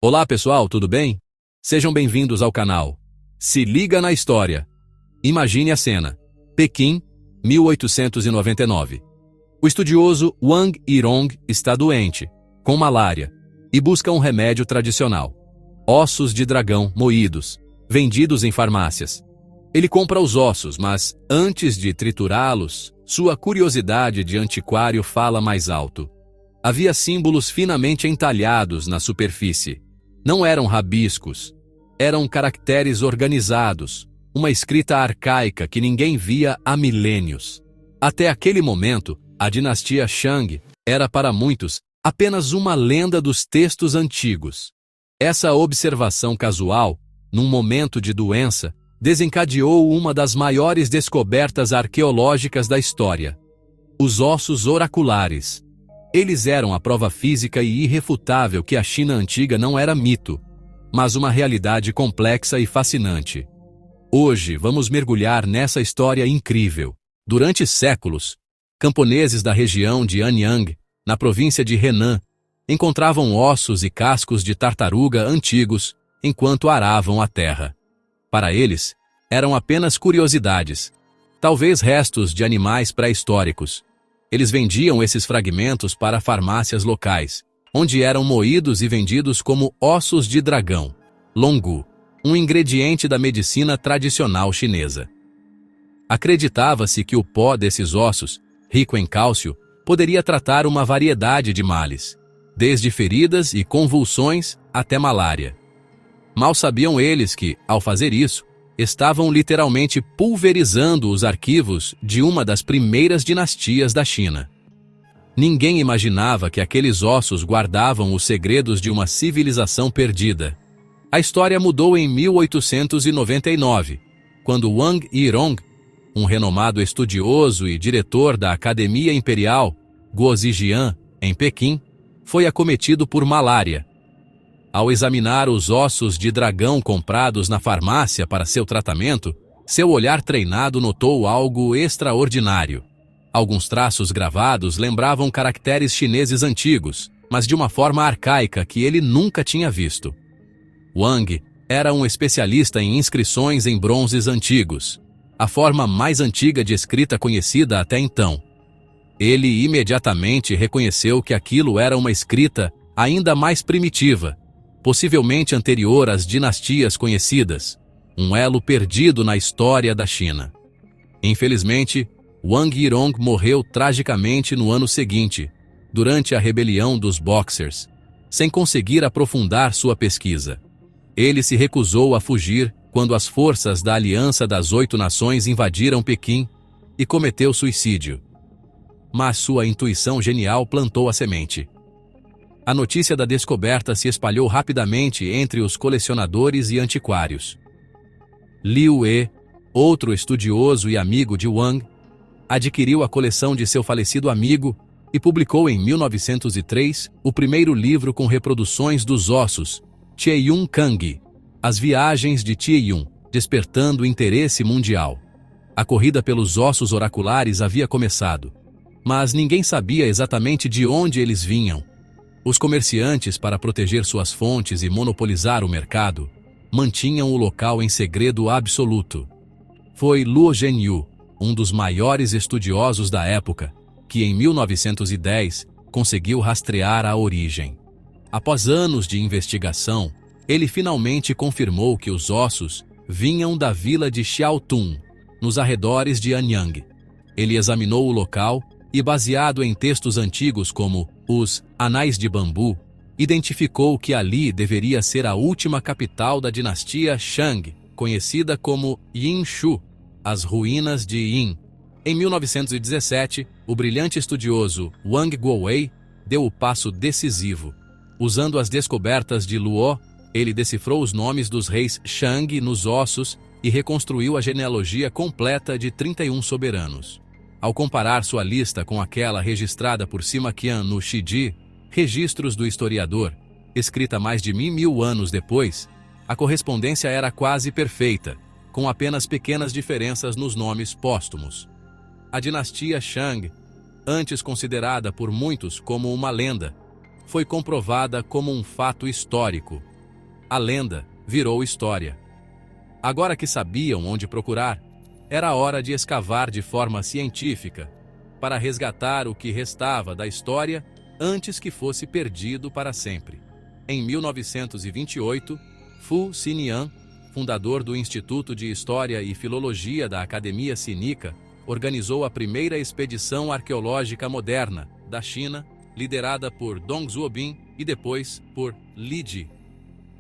Olá pessoal, tudo bem? Sejam bem-vindos ao canal. Se liga na história. Imagine a cena. Pequim, 1899. O estudioso Wang Yirong está doente, com malária, e busca um remédio tradicional. Ossos de dragão moídos, vendidos em farmácias. Ele compra os ossos, mas, antes de triturá-los, sua curiosidade de antiquário fala mais alto. Havia símbolos finamente entalhados na superfície. Não eram rabiscos, eram caracteres organizados, uma escrita arcaica que ninguém via há milênios. Até aquele momento, a dinastia Shang era para muitos apenas uma lenda dos textos antigos. Essa observação casual, num momento de doença, desencadeou uma das maiores descobertas arqueológicas da história. Os ossos oraculares. Eles eram a prova física e irrefutável que a China antiga não era mito, mas uma realidade complexa e fascinante. Hoje vamos mergulhar nessa história incrível. Durante séculos, camponeses da região de Anyang, na província de Henan, encontravam ossos e cascos de tartaruga antigos enquanto aravam a terra. Para eles, eram apenas curiosidades, talvez restos de animais pré-históricos. Eles vendiam esses fragmentos para farmácias locais, onde eram moídos e vendidos como ossos de dragão, longu, um ingrediente da medicina tradicional chinesa. Acreditava-se que o pó desses ossos, rico em cálcio, poderia tratar uma variedade de males, desde feridas e convulsões até malária. Mal sabiam eles que, ao fazer isso, estavam literalmente pulverizando os arquivos de uma das primeiras dinastias da China. Ninguém imaginava que aqueles ossos guardavam os segredos de uma civilização perdida. A história mudou em 1899, quando Wang Yirong, um renomado estudioso e diretor da Academia Imperial Guozijian, em Pequim, foi acometido por malária. Ao examinar os ossos de dragão comprados na farmácia para seu tratamento, seu olhar treinado notou algo extraordinário. Alguns traços gravados lembravam caracteres chineses antigos, mas de uma forma arcaica que ele nunca tinha visto. Wang era um especialista em inscrições em bronzes antigos, a forma mais antiga de escrita conhecida até então. Ele imediatamente reconheceu que aquilo era uma escrita ainda mais primitiva, possivelmente anterior às dinastias conhecidas, um elo perdido na história da China. Infelizmente, Wang Yirong morreu tragicamente no ano seguinte, durante a rebelião dos Boxers, sem conseguir aprofundar sua pesquisa. Ele se recusou a fugir quando as forças da Aliança das 8 Nações invadiram Pequim e cometeu suicídio. Mas sua intuição genial plantou a semente. A notícia da descoberta se espalhou rapidamente entre os colecionadores e antiquários. Liu He, outro estudioso e amigo de Wang, adquiriu a coleção de seu falecido amigo e publicou em 1903 o primeiro livro com reproduções dos ossos, Tieyun Kang, As Viagens de Tieyun, despertando interesse mundial. A corrida pelos ossos oraculares havia começado, mas ninguém sabia exatamente de onde eles vinham. Os comerciantes, para proteger suas fontes e monopolizar o mercado, mantinham o local em segredo absoluto. Foi Luo Zhenyu, um dos maiores estudiosos da época, que em 1910 conseguiu rastrear a origem. Após anos de investigação, ele finalmente confirmou que os ossos vinham da vila de Xiaotun, nos arredores de Anyang. Ele examinou o local e, baseado em textos antigos como os Anais de Bambu, identificou que ali deveria ser a última capital da dinastia Shang, conhecida como Yinshu, as ruínas de Yin. Em 1917, o brilhante estudioso Wang Guowei deu o passo decisivo. Usando as descobertas de Luo, ele decifrou os nomes dos reis Shang nos ossos e reconstruiu a genealogia completa de 31 soberanos. Ao comparar sua lista com aquela registrada por Sima Qian no Shiji, registros do historiador, escrita mais de 1000 anos depois, a correspondência era quase perfeita, com apenas pequenas diferenças nos nomes póstumos. A dinastia Shang, antes considerada por muitos como uma lenda, foi comprovada como um fato histórico. A lenda virou história. Agora que sabiam onde procurar, era hora de escavar de forma científica para resgatar o que restava da história antes que fosse perdido para sempre. Em 1928, Fu Xinian, fundador do Instituto de História e Filologia da Academia Sinica, organizou a primeira expedição arqueológica moderna da China, liderada por Dong Zuobin e depois por Li Ji.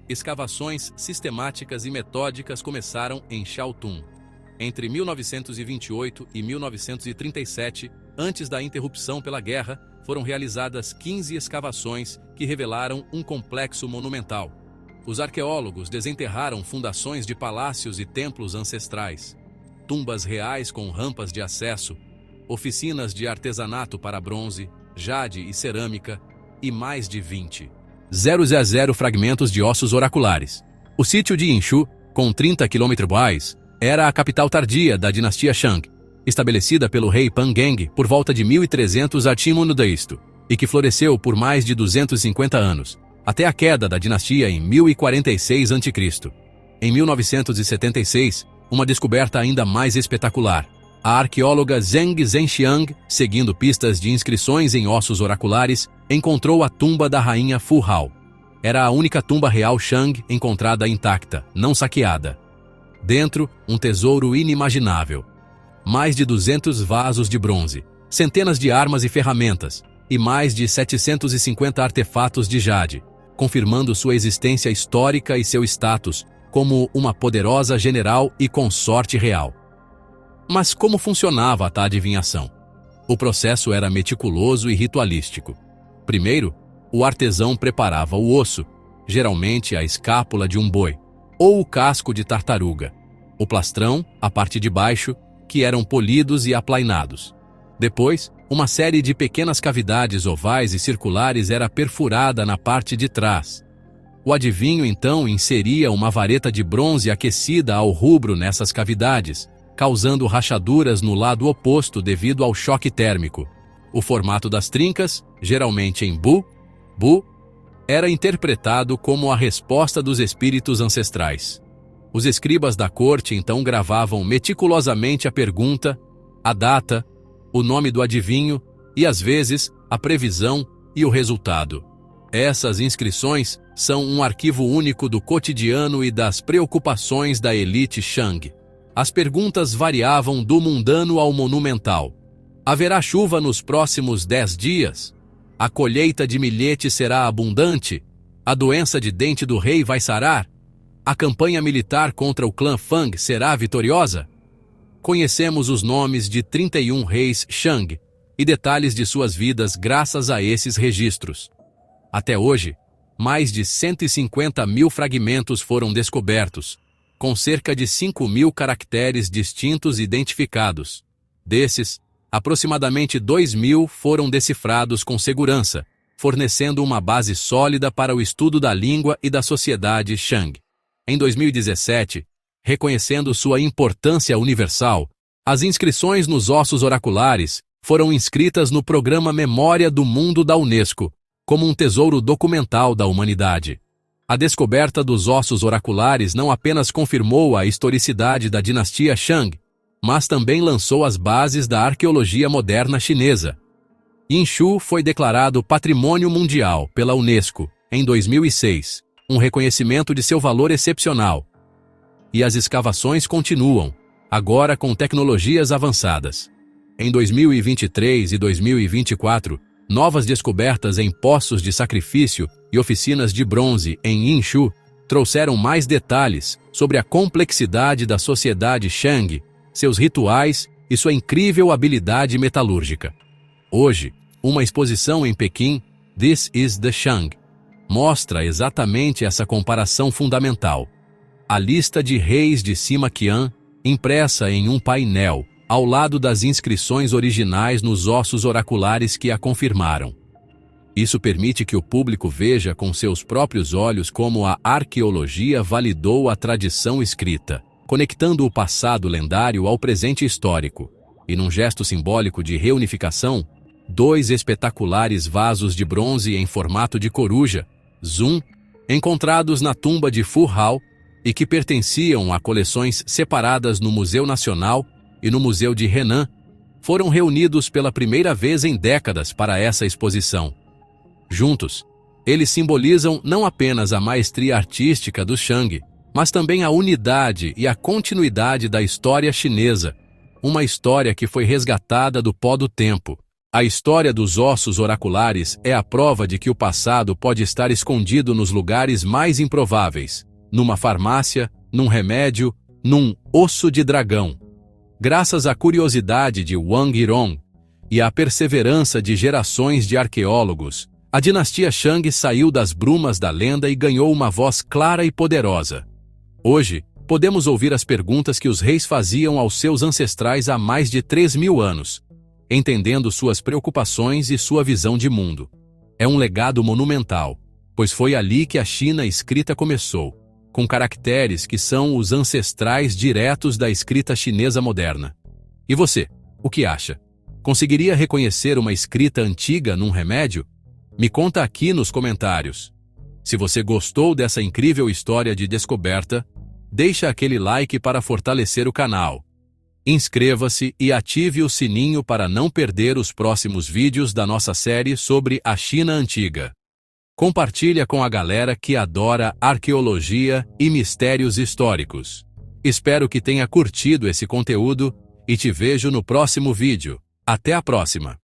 Escavações sistemáticas e metódicas começaram em Xiaotun. Entre 1928 e 1937, antes da interrupção pela guerra, foram realizadas 15 escavações que revelaram um complexo monumental. Os arqueólogos desenterraram fundações de palácios e templos ancestrais, tumbas reais com rampas de acesso, oficinas de artesanato para bronze, jade e cerâmica, e mais de 20 fragmentos de ossos oraculares. O sítio de Yinshu, com 30 km, era a capital tardia da dinastia Shang, estabelecida pelo rei Pan Geng por volta de 1300 a.C., e que floresceu por mais de 250 anos, até a queda da dinastia em 1046 a.C. Em 1976, uma descoberta ainda mais espetacular. A arqueóloga Zheng Zhenxiang, seguindo pistas de inscrições em ossos oraculares, encontrou a tumba da rainha Fu Hao. Era a única tumba real Shang encontrada intacta, não saqueada. Dentro, um tesouro inimaginável. Mais de 200 vasos de bronze, centenas de armas e ferramentas, e mais de 750 artefatos de jade, confirmando sua existência histórica e seu status como uma poderosa general e consorte real. Mas como funcionava a tal adivinhação? O processo era meticuloso e ritualístico. Primeiro, o artesão preparava o osso, geralmente a escápula de um boi, ou o casco de tartaruga, o plastrão, a parte de baixo, que eram polidos e aplainados. Depois, uma série de pequenas cavidades ovais e circulares era perfurada na parte de trás. O adivinho então inseria uma vareta de bronze aquecida ao rubro nessas cavidades, causando rachaduras no lado oposto devido ao choque térmico. O formato das trincas, geralmente em bu, era interpretado como a resposta dos espíritos ancestrais. Os escribas da corte então gravavam meticulosamente a pergunta, a data, o nome do adivinho e, às vezes, a previsão e o resultado. Essas inscrições são um arquivo único do cotidiano e das preocupações da elite Shang. As perguntas variavam do mundano ao monumental. Haverá chuva nos próximos 10 dias? A colheita de milhete será abundante? A doença de dente do rei vai sarar? A campanha militar contra o clã Fang será vitoriosa? Conhecemos os nomes de 31 reis Shang e detalhes de suas vidas graças a esses registros. Até hoje, mais de 150.000 fragmentos foram descobertos, com cerca de 5.000 caracteres distintos identificados. Desses, aproximadamente 2.000 foram decifrados com segurança, fornecendo uma base sólida para o estudo da língua e da sociedade Shang. Em 2017, reconhecendo sua importância universal, as inscrições nos ossos oraculares foram inscritas no Programa Memória do Mundo da Unesco, como um tesouro documental da humanidade. A descoberta dos ossos oraculares não apenas confirmou a historicidade da dinastia Shang, mas também lançou as bases da arqueologia moderna chinesa. Yinshu foi declarado Patrimônio Mundial pela Unesco em 2006, um reconhecimento de seu valor excepcional. E as escavações continuam, agora com tecnologias avançadas. Em 2023 e 2024, novas descobertas em poços de sacrifício e oficinas de bronze em Yinshu trouxeram mais detalhes sobre a complexidade da sociedade Shang, seus rituais e sua incrível habilidade metalúrgica. Hoje, uma exposição em Pequim, This is the Shang, mostra exatamente essa comparação fundamental. A lista de reis de Sima Qian, impressa em um painel, ao lado das inscrições originais nos ossos oraculares que a confirmaram. Isso permite que o público veja com seus próprios olhos como a arqueologia validou a tradição escrita, conectando o passado lendário ao presente histórico. E num gesto simbólico de reunificação, 2 espetaculares vasos de bronze em formato de coruja, Zun, encontrados na tumba de Fu Hao e que pertenciam a coleções separadas no Museu Nacional e no Museu de Henan, foram reunidos pela primeira vez em décadas para essa exposição. Juntos, eles simbolizam não apenas a maestria artística do Shang, mas também a unidade e a continuidade da história chinesa, uma história que foi resgatada do pó do tempo. A história dos ossos oraculares é a prova de que o passado pode estar escondido nos lugares mais improváveis, numa farmácia, num remédio, num osso de dragão. Graças à curiosidade de Wang Yirong e à perseverança de gerações de arqueólogos, a dinastia Shang saiu das brumas da lenda e ganhou uma voz clara e poderosa. Hoje, podemos ouvir as perguntas que os reis faziam aos seus ancestrais há mais de 3.000 anos, entendendo suas preocupações e sua visão de mundo. É um legado monumental, pois foi ali que a China escrita começou, com caracteres que são os ancestrais diretos da escrita chinesa moderna. E você, o que acha? Conseguiria reconhecer uma escrita antiga num remédio? Me conta aqui nos comentários. Se você gostou dessa incrível história de descoberta, deixa aquele like para fortalecer o canal. Inscreva-se e ative o sininho para não perder os próximos vídeos da nossa série sobre a China Antiga. Compartilha com a galera que adora arqueologia e mistérios históricos. Espero que tenha curtido esse conteúdo e te vejo no próximo vídeo. Até a próxima!